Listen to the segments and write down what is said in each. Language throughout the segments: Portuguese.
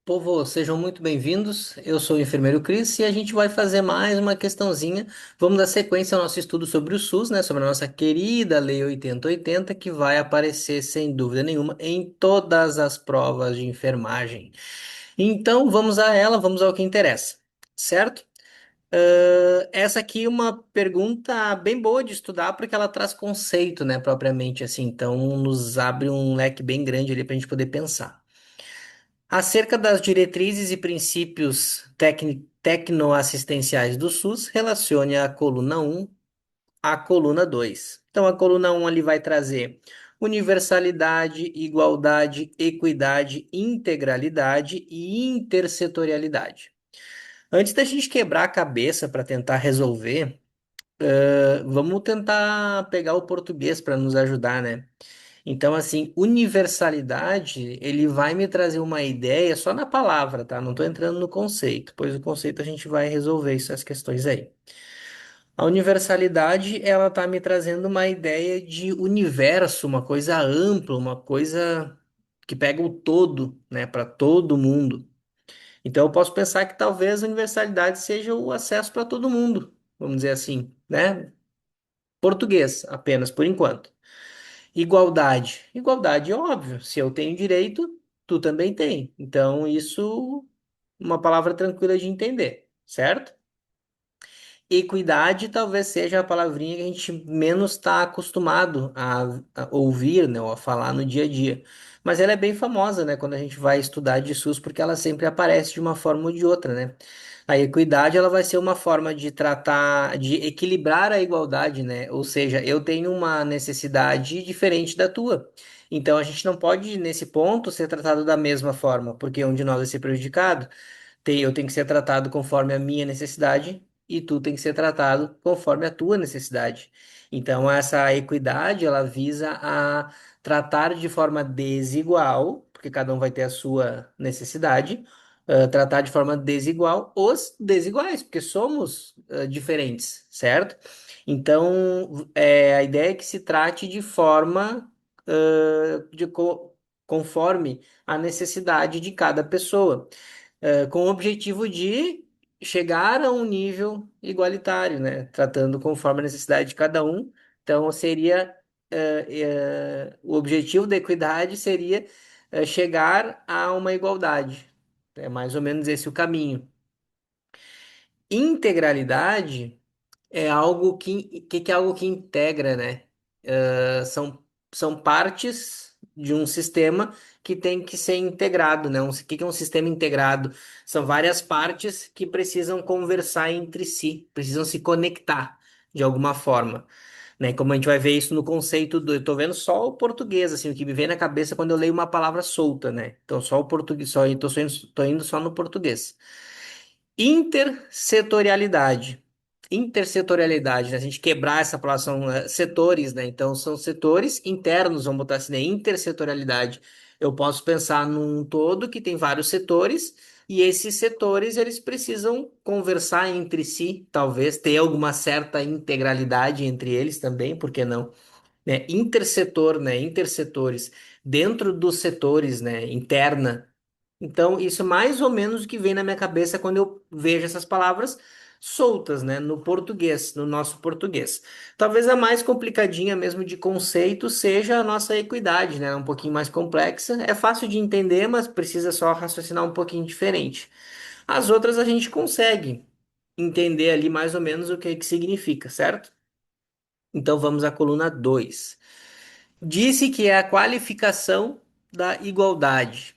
Povo, sejam muito bem-vindos. Eu sou o enfermeiro Cris e a gente vai fazer mais uma questãozinha. Vamos dar sequência ao nosso estudo sobre o SUS, né? Sobre a nossa querida Lei 8080, que vai aparecer sem dúvida nenhuma em todas as provas de enfermagem. Então, vamos a ela, vamos ao que interessa, certo? Essa aqui é uma pergunta bem boa de estudar porque ela traz conceito, né, propriamente assim. Então, nos abre um leque bem grande ali para a gente poder pensar. Acerca das diretrizes e princípios tecnoassistenciais do SUS, relacione a coluna um à coluna 2. Então, a coluna um ali vai trazer universalidade, igualdade, equidade, integralidade e intersetorialidade. Antes da gente quebrar a cabeça para tentar resolver, vamos tentar pegar o português para nos ajudar, né? Então, assim, universalidade, ele vai me trazer uma ideia só na palavra, tá? Não estou entrando no conceito, pois o conceito a gente vai resolver essas questões aí. A universalidade, ela tá me trazendo uma ideia de universo, uma coisa ampla, uma coisa que pega o todo, né, para todo mundo. Então, eu posso pensar que talvez a universalidade seja o acesso para todo mundo, vamos dizer assim, né? Português apenas, por enquanto. Igualdade. Igualdade, óbvio. Se eu tenho direito, tu também tem. Então, isso uma palavra tranquila de entender, certo? Equidade talvez seja a palavrinha que a gente menos está acostumado a ouvir, né, ou a falar no dia a dia. Mas ela é bem famosa, né, quando a gente vai estudar de SUS, porque ela sempre aparece de uma forma ou de outra, né? A equidade, ela vai ser uma forma de tratar, de equilibrar a igualdade, né? Ou seja, eu tenho uma necessidade diferente da tua. Então, a gente não pode, nesse ponto, ser tratado da mesma forma, porque um de nós vai ser prejudicado. Eu tenho que ser tratado conforme a minha necessidade e tu tem que ser tratado conforme a tua necessidade. Então, essa equidade, ela visa a tratar de forma desigual, porque cada um vai ter a sua necessidade, tratar de forma desigual os desiguais, porque somos, diferentes, certo? Então, a ideia é que se trate de forma, conforme a necessidade de cada pessoa, com o objetivo de chegar a um nível igualitário, né? Tratando conforme a necessidade de cada um. Então, seria, o objetivo da equidade seria, chegar a uma igualdade. É mais ou menos esse o caminho. Integralidade é algo que é algo que integra, né? São partes de um sistema que tem que ser integrado, né? Que é um sistema integrado? São várias partes que precisam conversar entre si, precisam se conectar de alguma forma, né? Como a gente vai ver isso no conceito do... Eu tô vendo só o português, assim, o que me vem na cabeça quando eu leio uma palavra solta, né? Então, só o português, tô indo só no português. Intersetorialidade. Intersetorialidade, né? A gente quebrar essa palavra, são, setores, né? Então, são setores internos, vamos botar assim, né? Intersetorialidade. Eu posso pensar num todo que tem vários setores, e esses setores, eles precisam conversar entre si, talvez, ter alguma certa integralidade entre eles também, por que não? Né? Intersetor, né? Intersetores. Dentro dos setores, né? Interna. Então, isso é mais ou menos o que vem na minha cabeça quando eu vejo essas palavras soltas, né, no português, no nosso português. Talvez a mais complicadinha mesmo de conceito seja a nossa equidade, né, um pouquinho mais complexa. É fácil de entender, mas precisa só raciocinar um pouquinho diferente. As outras a gente consegue entender ali mais ou menos o que que significa, certo? Então vamos à coluna 2. Disse que é a qualificação da igualdade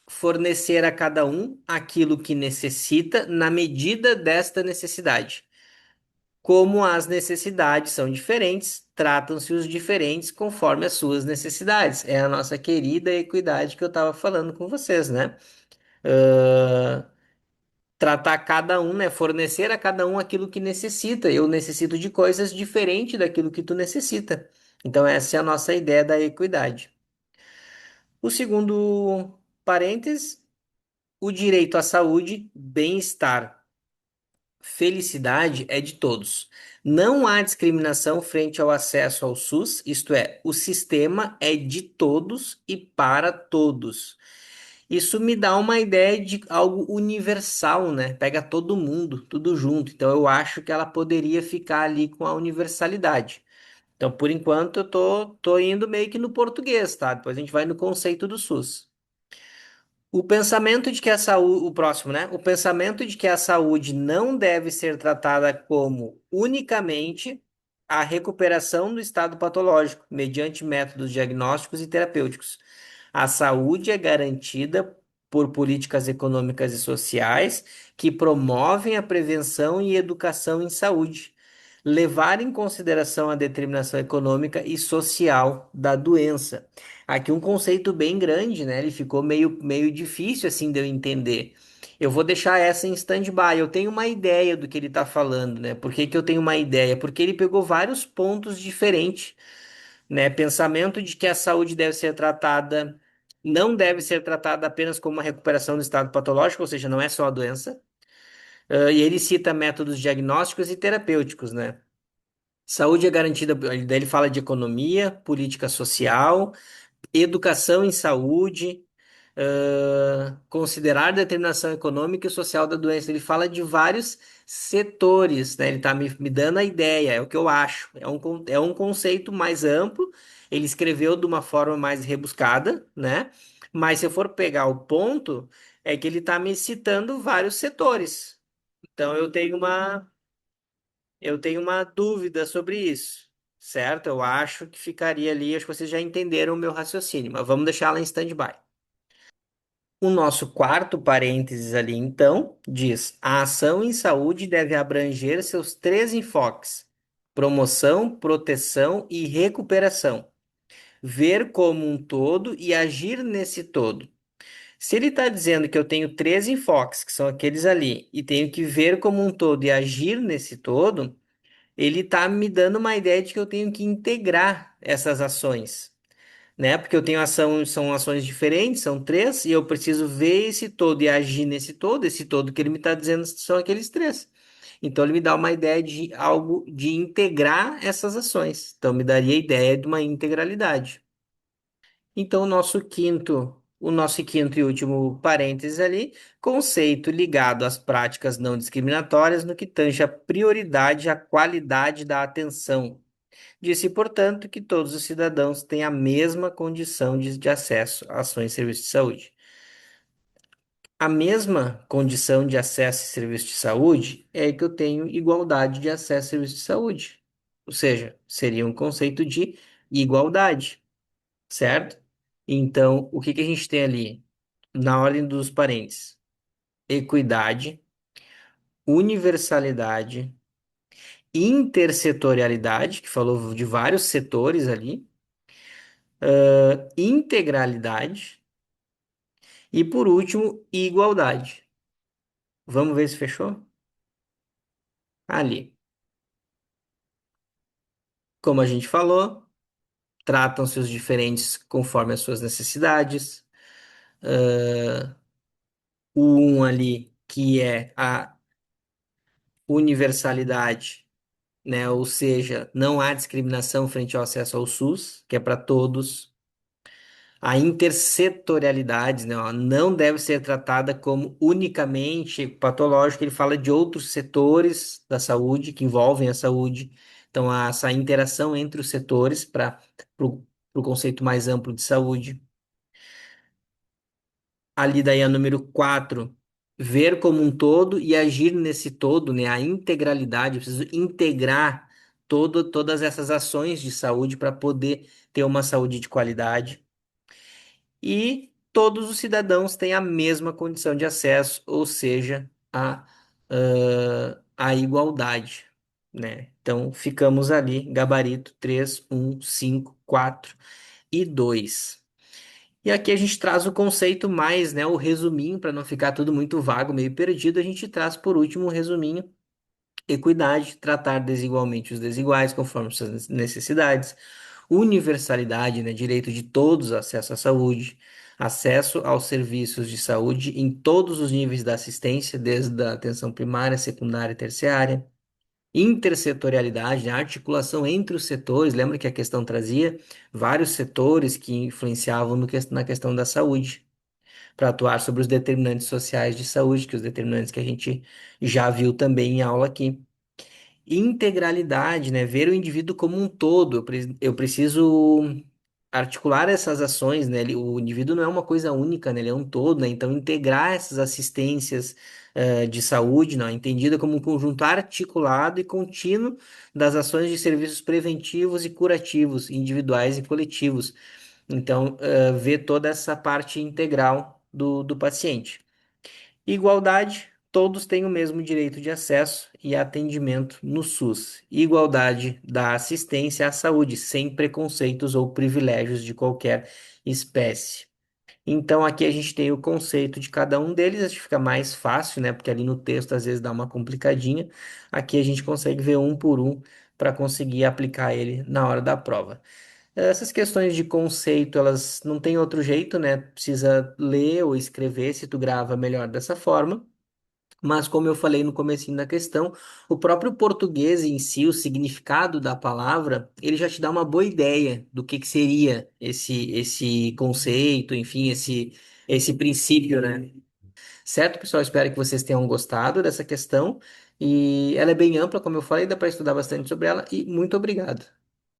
fornecer a cada um aquilo que necessita na medida desta necessidade. Como as necessidades são diferentes, tratam-se os diferentes conforme as suas necessidades. É a nossa querida equidade que eu estava falando com vocês, né? Ah, tratar cada um, né? Fornecer a cada um aquilo que necessita. Eu necessito de coisas diferentes daquilo que tu necessita. Então, essa é a nossa ideia da equidade. O segundo parênteses, o direito à saúde, bem-estar, felicidade é de todos. Não há discriminação frente ao acesso ao SUS, isto é, o sistema é de todos e para todos. Isso me dá uma ideia de algo universal, né? Pega todo mundo, tudo junto. Então eu acho que ela poderia ficar ali com a universalidade. Então, por enquanto, tô indo meio que no português, tá? Depois a gente vai no conceito do SUS. O pensamento de que a saúde, o próximo, né? O pensamento de que a saúde não deve ser tratada como unicamente a recuperação do estado patológico, mediante métodos diagnósticos e terapêuticos. A saúde é garantida por políticas econômicas e sociais que promovem a prevenção e educação em saúde, levar em consideração a determinação econômica e social da doença. Aqui um conceito bem grande, né? Ele ficou meio difícil assim de eu entender. Eu vou deixar essa em stand-by. Eu tenho uma ideia do que ele está falando, né? Por que que eu tenho uma ideia? Porque ele pegou vários pontos diferentes, né? Pensamento de que a saúde deve ser tratada, não deve ser tratada apenas como uma recuperação do estado patológico, ou seja, não é só a doença. E ele cita métodos diagnósticos e terapêuticos, né? Saúde é garantida, daí ele fala de economia, política social, educação em saúde, considerar a determinação econômica e social da doença. Ele fala de vários setores, né? Ele está me dando a ideia, é o que eu acho. É um conceito mais amplo, ele escreveu de uma forma mais rebuscada, né? Mas se eu for pegar o ponto, é que ele está me citando vários setores. Então eu tenho uma dúvida sobre isso, certo? Eu acho que ficaria ali, acho que vocês já entenderam o meu raciocínio, mas vamos deixá-la em stand-by. O nosso quarto parênteses ali, então, diz: a ação em saúde deve abranger seus três enfoques: promoção, proteção e recuperação. Ver como um todo e agir nesse todo. Se ele está dizendo que eu tenho três enfoques, que são aqueles ali, e tenho que ver como um todo e agir nesse todo, ele está me dando uma ideia de que eu tenho que integrar essas ações, né? Porque eu tenho ação, são ações diferentes, são três, e eu preciso ver esse todo e agir nesse todo. Esse todo que ele me está dizendo são aqueles três. Então ele me dá uma ideia de algo de integrar essas ações. Então me daria a ideia de uma integralidade. Então o nosso quinto e último parênteses ali, conceito ligado às práticas não discriminatórias no que tange a prioridade à qualidade da atenção. Disse, portanto, que todos os cidadãos têm a mesma condição de acesso a ações e serviços de saúde. A mesma condição de acesso a serviços de saúde é que eu tenho igualdade de acesso a serviços de saúde. Ou seja, seria um conceito de igualdade, certo? Então, o que que a gente tem ali? Na ordem dos parênteses: equidade, universalidade, intersetorialidade, que falou de vários setores ali, integralidade. E por último, igualdade. Vamos ver se fechou? Ali. Como a gente falou, tratam-se os diferentes conforme as suas necessidades. Ah, o um ali, que é a universalidade, né? Ou seja, não há discriminação frente ao acesso ao SUS, que é para todos. A intersetorialidade, né, ó, não deve ser tratada como unicamente patológica, ele fala de outros setores da saúde que envolvem a saúde. Então, há essa interação entre os setores para o conceito mais amplo de saúde. Ali daí a número 4, ver como um todo e agir nesse todo, né, a integralidade. Eu preciso integrar todas essas ações de saúde para poder ter uma saúde de qualidade. E todos os cidadãos têm a mesma condição de acesso, ou seja, a igualdade, né? Então, ficamos ali, gabarito 3, 1, 5, 4 e 2. E aqui a gente traz o conceito mais, né, o resuminho, para não ficar tudo muito vago, meio perdido, a gente traz por último o resuminho: equidade, tratar desigualmente os desiguais conforme suas necessidades; universalidade, né, direito de todos ao acesso à saúde; acesso aos serviços de saúde em todos os níveis da assistência, desde a atenção primária, secundária e terciária; intersetorialidade, né, articulação entre os setores. Lembra que a questão trazia vários setores que influenciavam no na questão da saúde. para atuar sobre os determinantes sociais de saúde, que os determinantes que a gente já viu também em aula aqui. Integralidade, né? Ver o indivíduo como um todo. Eu preciso articular essas ações, né? O indivíduo não é uma coisa única, né? Ele é um todo, né? Então, integrar essas assistências, de saúde, não, entendida como um conjunto articulado e contínuo das ações de serviços preventivos e curativos, individuais e coletivos. Então, ver toda essa parte integral do paciente. Igualdade, todos têm o mesmo direito de acesso e atendimento no SUS. Igualdade da assistência à saúde, sem preconceitos ou privilégios de qualquer espécie. Então, aqui a gente tem o conceito de cada um deles, acho que fica mais fácil, né? Porque ali no texto às vezes dá uma complicadinha. Aqui a gente consegue ver um por um para conseguir aplicar ele na hora da prova. Essas questões de conceito, elas não tem outro jeito, né? Precisa ler ou escrever, se tu grava melhor dessa forma. Mas como eu falei no comecinho da questão, o próprio português em si, o significado da palavra, ele já te dá uma boa ideia do que seria esse conceito, enfim, esse princípio, né? Certo, pessoal? Espero que vocês tenham gostado dessa questão. E ela é bem ampla, como eu falei, dá para estudar bastante sobre ela. E muito obrigado.